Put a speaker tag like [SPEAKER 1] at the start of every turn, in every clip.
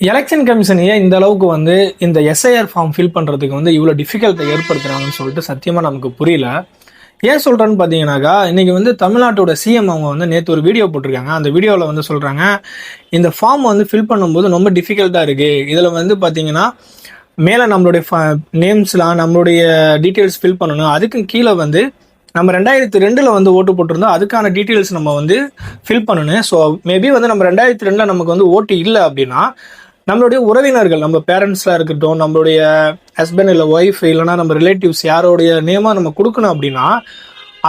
[SPEAKER 1] Election commission ஏன் இந்த அளவுக்கு இந்த எஸ்ஐஆர் ஃபார்ம் ஃபில் பண்ணுறதுக்கு இவ்வளோ டிஃபிகல்ட்டை ஏற்படுத்துகிறாங்கன்னு சொல்லிட்டு சத்தியமாக நமக்கு புரியல. ஏன் சொல்கிறேன்னு பார்த்தீங்கன்னாக்கா, இன்றைக்கி தமிழ்நாட்டோட சிஎம் அவங்க நேற்று ஒரு வீடியோ போட்டிருக்காங்க. அந்த வீடியோவில் சொல்கிறாங்க, இந்த ஃபார்ம் ஃபில் பண்ணும்போது ரொம்ப டிஃபிகல்ட்டாக இருக்குது. இதில் பார்த்தீங்கன்னா மேலே நம்மளுடைய நேம்ஸ்லாம் நம்மளுடைய டீட்டெயில்ஸ் ஃபில் பண்ணணும். அதுக்கு கீழே நம்ம 2002 ஓட்டு போட்டிருந்தோம். அதுக்கான டீட்டெயில்ஸ் நம்ம ஃபில் பண்ணணும். ஸோ மேபி நம்ம 2002 நமக்கு ஓட்டு இல்லை அப்படின்னா, நம்மளுடைய உறவினர்கள், நம்ம பேரண்ட்ஸ்லாம் இருக்கட்டும், நம்மளுடைய ஹஸ்பண்ட் இல்லை ஒய்ஃப் இல்லைனா நம்ம ரிலேட்டிவ்ஸ் யாரோடைய நேமாக நம்ம கொடுக்கணும் அப்படின்னா,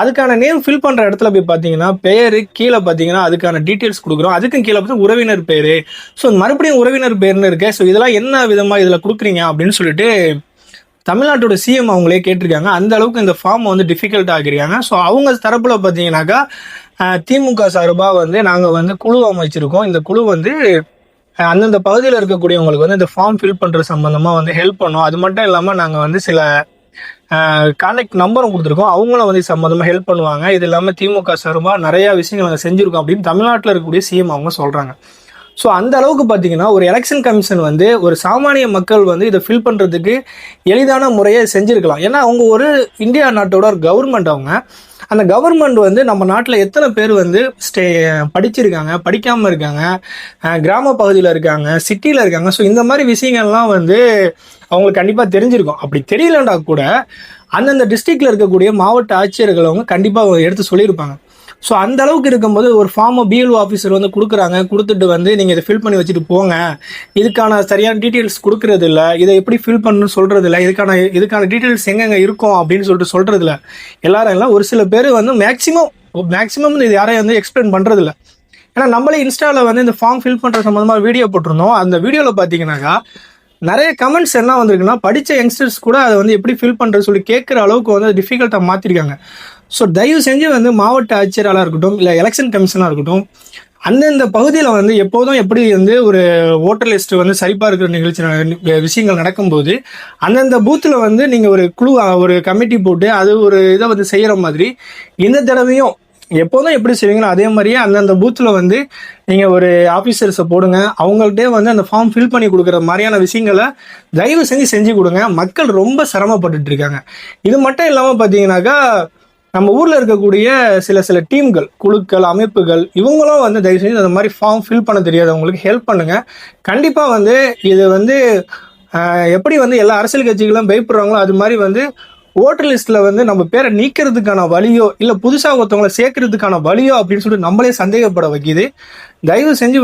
[SPEAKER 1] அதுக்கான நேம் ஃபில் பண்ணுற இடத்துல போய் பார்த்தீங்கன்னா பேர் கீழே பார்த்தீங்கன்னா அதுக்கான டீட்டெயில்ஸ் கொடுக்குறோம். அதுக்கும் கீழே பார்த்து உறவினர் பேர். ஸோ மறுபடியும் உறவினர் பேர்னு இருக்கு. ஸோ இதெல்லாம் என்ன விதமாக இதில் கொடுக்குறீங்க அப்படின்னு சொல்லிட்டு தமிழ்நாட்டோட சிஎம் அவங்களே கேட்டிருக்காங்க. அந்த அளவுக்கு இந்த ஃபார்ம் டிஃபிகல்ட் ஆகிருக்காங்க. ஸோ அவங்க தரப்புல பார்த்தீங்கன்னாக்கா திமுக சார்பாக நாங்கள் குழு அமைச்சிருக்கோம். இந்த குழு அந்தந்த பகுதியில் இருக்கக்கூடியவங்களுக்கு இந்த ஃபார்ம் ஃபில் பண்ணுற சம்மந்தமாக ஹெல்ப் பண்ணோம். அது மட்டும் இல்லாமல் நாங்கள் சில கான்டாக்ட் நம்பரும் கொடுத்துருக்கோம். அவங்களும் சம்மந்தமாக ஹெல்ப் பண்ணுவாங்க. இது இல்லாமல் திமுக சார்பாக நிறையா விஷயங்கள் நாங்கள் செஞ்சுருக்கோம் அப்படின்னு தமிழ்நாட்டில் இருக்கக்கூடிய சிஎம் அவங்க சொல்கிறாங்க. ஸோ அந்த அளவுக்கு பார்த்தீங்கன்னா ஒரு எலெக்ஷன் கமிஷன் ஒரு சாமானிய மக்கள் இதை ஃபில் பண்ணுறதுக்கு எளிதான முறையை செஞ்சுருக்கலாம். ஏன்னா அவங்க ஒரு இந்தியா நாட்டோட ஒரு கவர்மெண்ட். அவங்க அந்த கவர்மெண்ட் நம்ம நாட்டில் எத்தனை பேர் படிச்சிருக்காங்க, படிக்காமல் இருக்காங்க, கிராம பகுதியில் இருக்காங்க, சிட்டியில் இருக்காங்க. ஸோ இந்த மாதிரி விஷயங்கள்லாம் அவங்களுக்கு கண்டிப்பாக தெரிஞ்சிருக்கும். அப்படி தெரியலண்டா கூட அந்தந்த டிஸ்ட்ரிக்டில் இருக்கக்கூடிய மாவட்ட ஆட்சியர்கள் அவங்க கண்டிப்பாக எடுத்து சொல்லியிருப்பாங்க. ஸோ அந்த அளவுக்கு இருக்கும்போது ஒரு ஃபார்மை பிஎல்ஓ ஆஃபீஸர் கொடுக்குறாங்க. கொடுத்துட்டு நீங்கள் இதை ஃபில் பண்ணி வச்சுட்டு போங்க, இதுக்கான சரியான டீட்டெயில்ஸ் கொடுக்கறது இல்லை, இதை எப்படி ஃபில் பண்ணணும்னு சொல்கிறது இல்லை, இதுக்கான டீட்டெயில்ஸ் எங்கெங்கே இருக்கும் அப்படின்னு சொல்கிறது இல்லை. எல்லாரும் எல்லாம் ஒரு சில பேர் மேக்ஸிமம் இது யாரையும் எக்ஸ்பிளைன் பண்ணுறது இல்லை. ஏன்னா நம்மளே இன்ஸ்டாவில் இந்த ஃபார்ம் ஃபில் பண்ணுற சம்மந்தமாக வீடியோ போட்டிருந்தோம். அந்த வீடியோவில் பார்த்தீங்கன்னாக்கா நிறைய கமெண்ட்ஸ் என்ன வந்திருக்குன்னா, படித்த யங்ஸ்டர்ஸ் கூட அதை எப்படி ஃபில் பண்ணுறது சொல்லி கேட்குற அளவுக்கு டிஃபிகல்ட்டாக மாற்றிருக்காங்க. ஸோ தயவு செஞ்சு மாவட்ட ஆட்சியராக இருக்கட்டும், இல்லை எலெக்ஷன் கமிஷனாக இருக்கட்டும், அந்தந்த பகுதியில் எப்போதும் எப்படி ஒரு ஓட்டர் லிஸ்ட் சரிபார்க்கிற நிகழ்ச்சி விஷயங்கள் நடக்கும்போது அந்தந்த பூத்தில் நீங்கள் ஒரு குழு, ஒரு கமிட்டி போட்டு அது ஒரு இதை செய்கிற மாதிரி இந்த தடவையும் எப்போதும் எப்படி செய்வீங்களோ அதே மாதிரியே அந்தந்த பூத்தில் நீங்கள் ஒரு ஆஃபீஸர்ஸை போடுங்க. அவங்கள்ட்டே அந்த ஃபார்ம் ஃபில் பண்ணி கொடுக்குற மாதிரியான விஷயங்களை தயவு செஞ்சு கொடுங்க. மக்கள் ரொம்ப சிரமப்பட்டுட்டு இருக்காங்க. இது மட்டும் இல்லாமல் பார்த்தீங்கன்னாக்கா நம்ம ஊரில் இருக்கக்கூடிய சில டீம்கள், குழுக்கள், அமைப்புகள் இவங்களும் தயவு செஞ்சு அந்த மாதிரி ஃபார்ம் ஃபில் பண்ண தெரியாதவங்களுக்கு ஹெல்ப் பண்ணுங்கள். கண்டிப்பாக இது எப்படி எல்லா அரசியல் கட்சிகளும் பயப்படுறாங்களோ அது மாதிரி ஓட்டர் லிஸ்ட்டில் நம்ம பேரை நீக்கிறதுக்கான வழியோ இல்லை புதுசாக ஒருத்தவங்களை சேர்க்கறதுக்கான வழியோ அப்படின்னு சொல்லிட்டு நம்மளே சந்தேகப்பட வைக்கிது. தயவு செஞ்சு